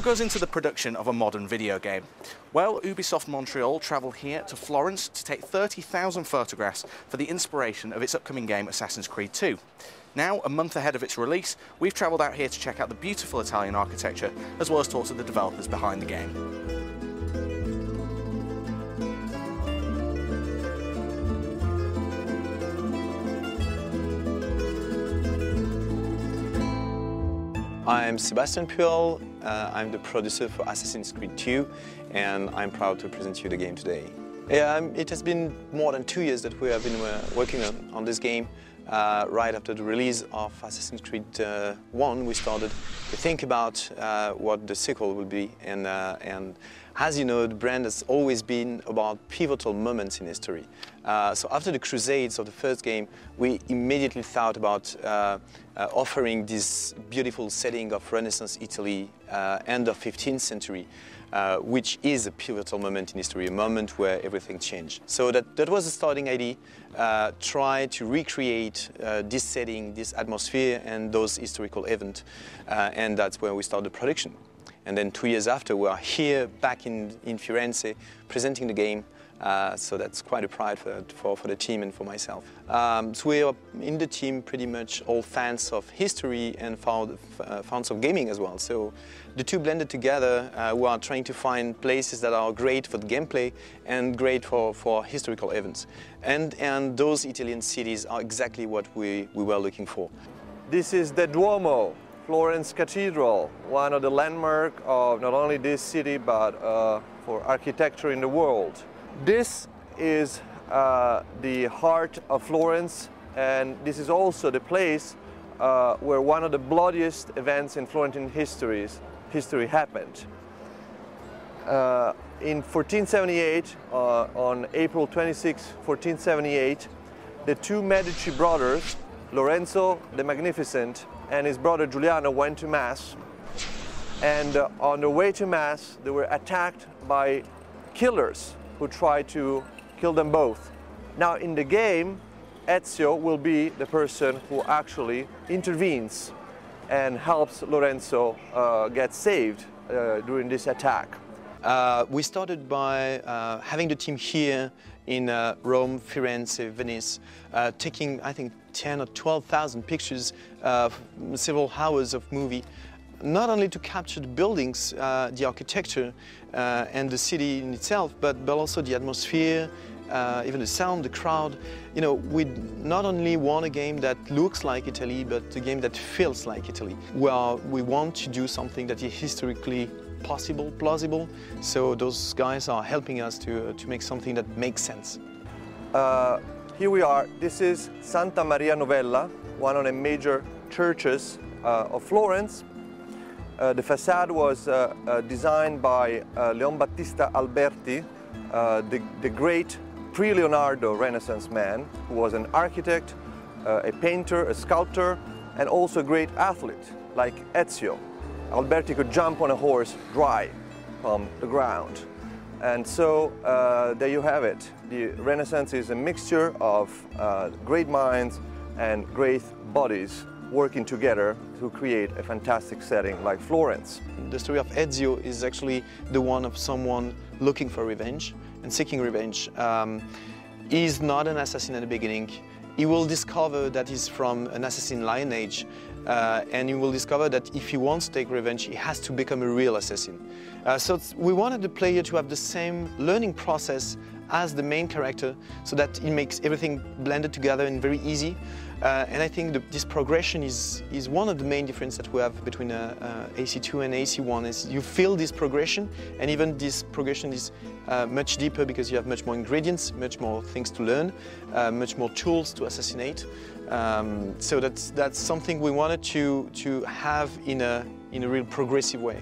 What goes into the production of a modern video game? Well, Ubisoft Montreal travelled here to Florence to take 30,000 photographs for the inspiration of its upcoming game Assassin's Creed 2. Now, a month ahead of its release, we've travelled out here to check out the beautiful Italian architecture, as well as talk to the developers behind the game. I'm Sebastian Puel, I'm the producer for Assassin's Creed 2, and I'm proud to present you the game today. It has been more than 2 years that we have been working on this game. Right after the release of Assassin's Creed 1, we started to think about what the sequel will be, and as you know, the brand has always been about pivotal moments in history. So after the Crusades of the first game, we immediately thought about offering this beautiful setting of Renaissance Italy, end of 15th century, which is a pivotal moment in history, a moment where everything changed. So that was the starting idea, try to recreate this setting, this atmosphere and those historical events, and that's where we started production. And then 2 years after, we are here back in Florence presenting the game. So that's quite a pride for the team and for myself. So we are in the team pretty much all fans of history and fans of gaming as well. So the two blended together, we are trying to find places that are great for the gameplay and great for historical events. And those Italian cities are exactly what we were looking for. This is the Duomo, Florence Cathedral, one of the landmarks of not only this city but for architecture in the world. This is the heart of Florence, and this is also the place where one of the bloodiest events in Florentine history happened. In 1478, on April 26, 1478, the two Medici brothers, Lorenzo the Magnificent and his brother Giuliano, went to Mass, and on their way to Mass they were attacked by killers who tried to kill them both. Now in the game, Ezio will be the person who actually intervenes and helps Lorenzo get saved during this attack. We started by having the team here in Rome, Florence, Venice, taking I think 10 or 12,000 pictures, several hours of movie, not only to capture the buildings, the architecture and the city in itself, but also the atmosphere, even the sound, the crowd. You know, we not only want a game that looks like Italy, but a game that feels like Italy. We want to do something that is historically possible, plausible, so those guys are helping us to make something that makes sense. Here we are. This is Santa Maria Novella, one of the major churches of Florence. The facade was designed by Leon Battista Alberti, the great pre-Leonardo Renaissance man, who was an architect, a painter, a sculptor, and also a great athlete, like Ezio. Alberti could jump on a horse dry from the ground. And so there you have it. The Renaissance is a mixture of great minds and great bodies working together to create a fantastic setting like Florence. The story of Ezio is actually the one of someone looking for revenge and seeking revenge. He's not an assassin at the beginning. He will discover that he's from an assassin lineage, and he will discover that if he wants to take revenge, he has to become a real assassin. So we wanted the player to have the same learning process as the main character, so that it makes everything blended together and very easy. And I think this progression is one of the main differences that we have between AC2 and AC1. Is you feel this progression, and even this progression is much deeper because you have much more ingredients, much more things to learn, much more tools to assassinate. So that's something we wanted to have in a real progressive way.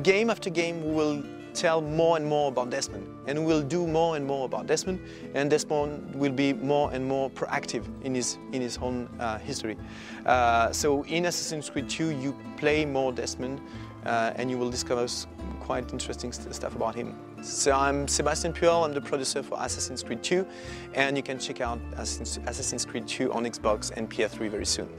Game after game, we will tell more and more about Desmond, and we'll do more and more about Desmond, and Desmond will be more and more proactive in his own history. So in Assassin's Creed 2 you play more Desmond, and you will discover quite interesting stuff about him. So I'm Sebastian Puel, I'm the producer for Assassin's Creed 2, and you can check out Assassin's Creed 2 on Xbox and PS3 very soon.